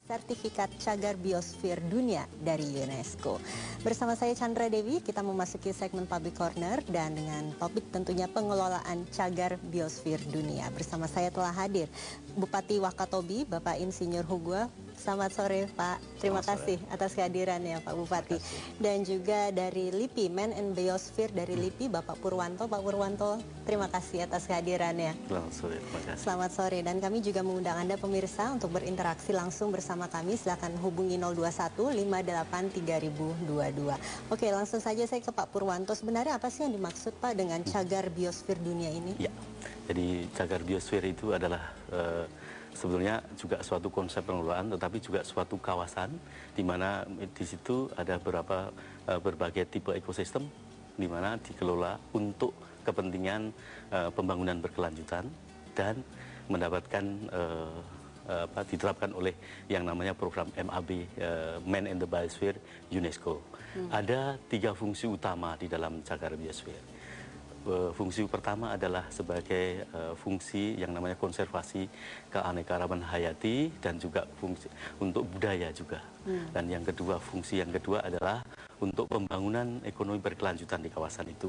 Sertifikat Cagar Biosfer Dunia dari UNESCO. Bersama saya Chandra Dewi, kita memasuki segmen Public Corner dan dengan topik tentunya pengelolaan cagar biosfer dunia. Bersama saya telah hadir Bupati Wakatobi, Bapak Insinyur Hugua. Selamat sore Pak, terima kasih atas kehadirannya Pak Bupati. Dan juga dari LIPI, Man and Biosphere dari LIPI, Bapak Purwanto. Pak Purwanto, terima kasih atas kehadirannya. Selamat sore, terima kasih. Selamat sore, dan kami juga mengundang Anda pemirsa untuk berinteraksi langsung bersama kami. Silakan hubungi 021 58 3022. Oke, langsung saja saya ke Pak Purwanto. Sebenarnya apa sih yang dimaksud Pak dengan cagar biosfer dunia ini? Ya, jadi cagar biosfer itu adalah sebetulnya juga suatu konsep pengelolaan, tetapi juga suatu kawasan di mana di situ ada berbagai tipe ekosistem di mana dikelola untuk kepentingan pembangunan berkelanjutan dan mendapatkan diterapkan oleh yang namanya program MAB, Man and the Biosphere UNESCO. Ada 3 fungsi utama di dalam cagar biosfer. Fungsi pertama adalah sebagai fungsi yang namanya konservasi keanekaragaman hayati dan juga fungsi untuk budaya juga. Dan yang kedua, fungsi yang kedua adalah untuk pembangunan ekonomi berkelanjutan di kawasan itu.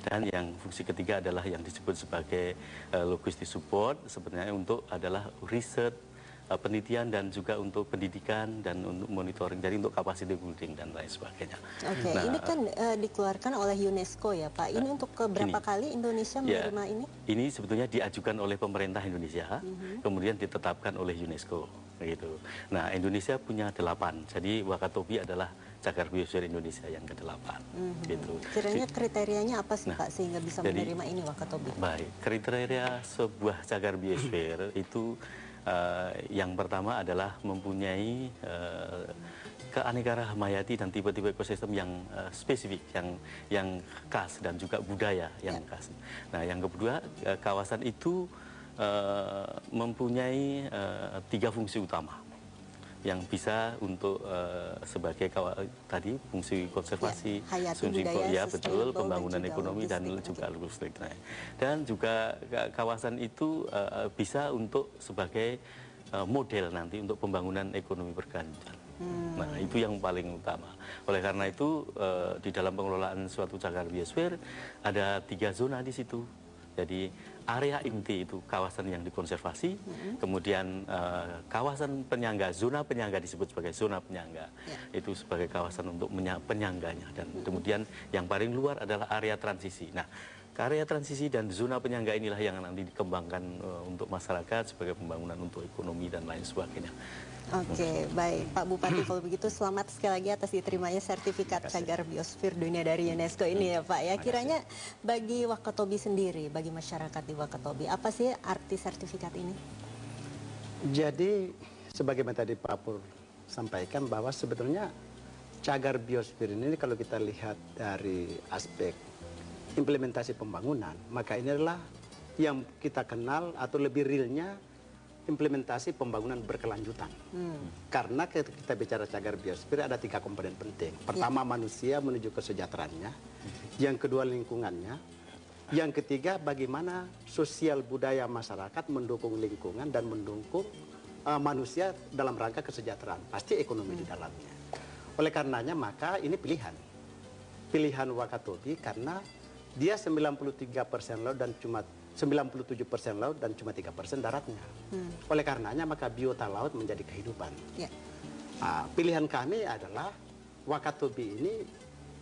Dan yang fungsi ketiga adalah yang disebut sebagai logistik support, sebenarnya untuk adalah riset, penelitian dan juga untuk pendidikan dan untuk monitoring, jadi untuk capacity building dan lain sebagainya. Oke, nah, ini kan dikeluarkan oleh UNESCO ya Pak. Ini untuk berapa kali Indonesia menerima ini? Ini sebetulnya diajukan oleh pemerintah Indonesia, kemudian ditetapkan oleh UNESCO. Gitu. Nah, Indonesia punya 8, jadi Wakatobi adalah cagar biosfer Indonesia yang ke-8. Gitu. Kiranya kriterianya apa sih Pak sehingga bisa menerima ini Wakatobi? Baik, kriteria sebuah cagar biosfer itu yang pertama adalah mempunyai keanekaragaman hayati dan tipe-tipe ekosistem yang spesifik, yang khas dan juga budaya yang khas. Nah, yang kedua, kawasan itu mempunyai 3 fungsi utama yang bisa untuk sebagai tadi fungsi konservasi, fungsi budaya, betul, pembangunan ekonomi dan juga logistik. Dan juga kawasan itu bisa untuk sebagai model nanti untuk pembangunan ekonomi berkelanjutan. Nah, itu yang paling utama. Oleh karena itu di dalam pengelolaan suatu cagar biosfer ada 3 zona di situ. Jadi area inti itu kawasan yang dikonservasi, kemudian kawasan penyangga, zona penyangga disebut sebagai zona penyangga, itu sebagai kawasan untuk penyangganya, dan kemudian yang paling luar adalah area transisi. Nah, area transisi dan zona penyangga inilah yang nanti dikembangkan untuk masyarakat sebagai pembangunan untuk ekonomi dan lain sebagainya. Oke, baik Pak Bupati, kalau begitu selamat sekali lagi atas diterimanya sertifikat cagar biosfer dunia dari UNESCO ini ya Pak ya. Kiranya bagi Wakatobi sendiri, bagi masyarakat di Wakatobi, apa sih arti sertifikat ini? Jadi sebagaimana tadi Pak Pur sampaikan bahwa sebetulnya cagar biosfer ini kalau kita lihat dari aspek implementasi pembangunan, maka ini adalah yang kita kenal atau lebih realnya implementasi pembangunan berkelanjutan. Karena kita bicara cagar biosfer ada 3 komponen penting. Pertama, manusia menuju kesejahteraannya. Yang kedua, lingkungannya. Yang ketiga, bagaimana sosial budaya masyarakat mendukung lingkungan dan mendukung manusia dalam rangka kesejahteraan. Pasti ekonomi di dalamnya. Oleh karenanya maka ini pilihan. Pilihan Wakatobi karena dia 93% laut dan cuma 97% laut dan cuma 3% daratnya. Oleh karenanya maka biota laut menjadi kehidupan. Pilihan kami adalah Wakatobi ini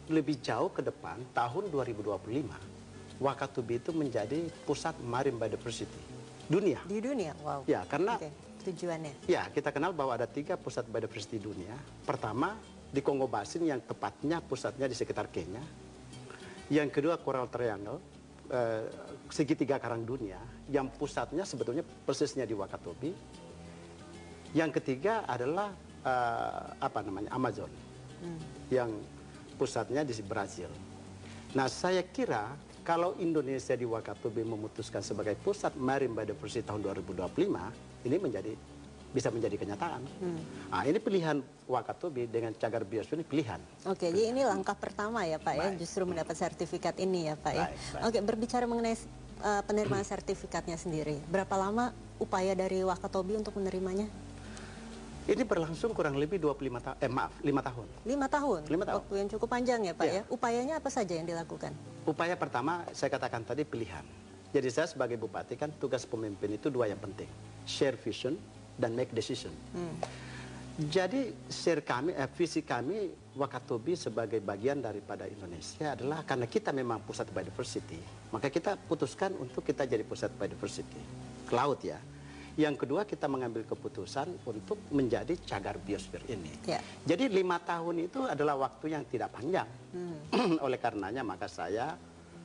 lebih jauh ke depan, tahun 2025 Wakatobi itu menjadi pusat marine biodiversity dunia. Di dunia, wow. Ya, karena tujuannya. Ya, kita kenal bahwa ada 3 pusat biodiversity dunia. Pertama di Congo Basin yang tepatnya pusatnya di sekitar Kenya. Yang kedua Coral Triangle, segitiga karang dunia yang pusatnya sebetulnya persisnya di Wakatobi. Yang ketiga adalah Amazon yang pusatnya di Brazil. Nah, saya kira kalau Indonesia di Wakatobi memutuskan sebagai pusat marine biodiversity tahun 2025, ini bisa menjadi kenyataan. Nah, ini pilihan Wakatobi dengan cagar biosfer ini pilihan. Oke, jadi ini langkah pertama ya Pak ya, justru mendapat sertifikat ini ya Pak ya. Oke, berbicara mengenai penerimaan sertifikatnya sendiri, berapa lama upaya dari Wakatobi untuk menerimanya? Ini berlangsung kurang lebih 5 tahun. 5 tahun? 5 tahun? Waktu yang cukup panjang ya Pak ya? Upayanya apa saja yang dilakukan? Upaya pertama, saya katakan tadi pilihan. Jadi saya sebagai bupati kan tugas pemimpin itu 2 yang penting. Share vision dan make decision. Jadi visi kami Wakatobi sebagai bagian daripada Indonesia adalah karena kita memang pusat biodiversity, maka kita putuskan untuk kita jadi pusat biodiversity. Ke laut ya. Yang kedua kita mengambil keputusan untuk menjadi cagar biosfer ini. Jadi 5 tahun itu adalah waktu yang tidak panjang. Oleh karenanya maka saya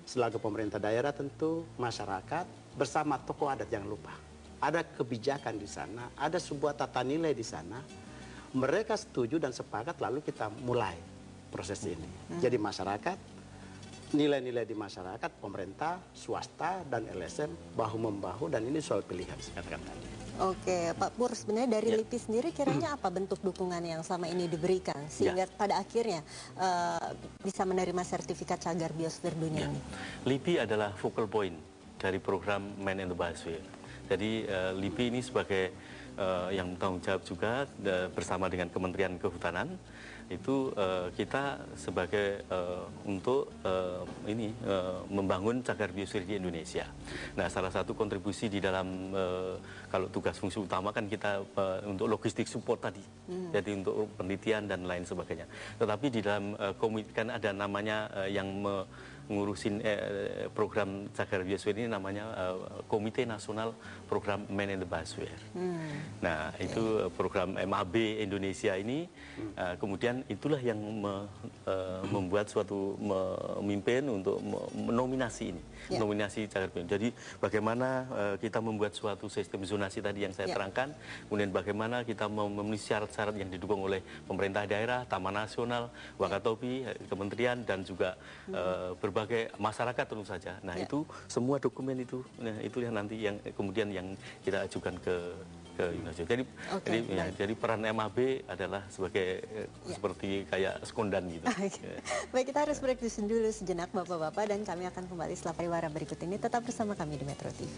selaku pemerintah daerah tentu masyarakat bersama tokoh adat jangan lupa. Ada kebijakan di sana, ada sebuah tata nilai di sana. Mereka setuju dan sepakat lalu kita mulai proses ini. Jadi masyarakat, nilai-nilai di masyarakat, pemerintah, swasta, dan LSM bahu-membahu dan ini soal pilihan sekatakan tadi. Oke, Pak Pur, sebenarnya dari LIPI sendiri kiranya apa bentuk dukungan yang selama ini diberikan sehingga pada akhirnya bisa menerima sertifikat cagar biosfer dunia ini? LIPI adalah focal point dari program Man in the Biosphere. Jadi LIPI ini sebagai yang bertanggung jawab juga bersama dengan Kementerian Kehutanan itu kita sebagai untuk membangun cagar biosfer di Indonesia. Nah, salah satu kontribusi di dalam kalau tugas fungsi utama kan kita untuk logistik support tadi, jadi untuk penelitian dan lain sebagainya. Tetapi di dalam komite kan ada namanya yang ngurusin program cagar biosfer ini namanya Komite Nasional Program Man in the Biosphere. Nah, itu program MAB Indonesia ini kemudian itulah yang membuat suatu memimpin untuk menominasi ini, nominasi cagar biosfer. Jadi bagaimana kita membuat suatu sistem zonasi tadi yang saya terangkan, kemudian bagaimana kita memenuhi syarat-syarat yang didukung oleh pemerintah daerah, Taman Nasional, Wakatobi, kementerian dan juga berbagai masyarakat tentu saja. Nah, itu semua dokumen itu, itu yang nanti yang kemudian yang kita ajukan ke UNESCO. Jadi peran MAB adalah sebagai seperti kayak sekondan gitu. Baik, kita harus break dulu sejenak Bapak-bapak dan kami akan kembali setelah pariwara berikut ini. Tetap bersama kami di Metro TV.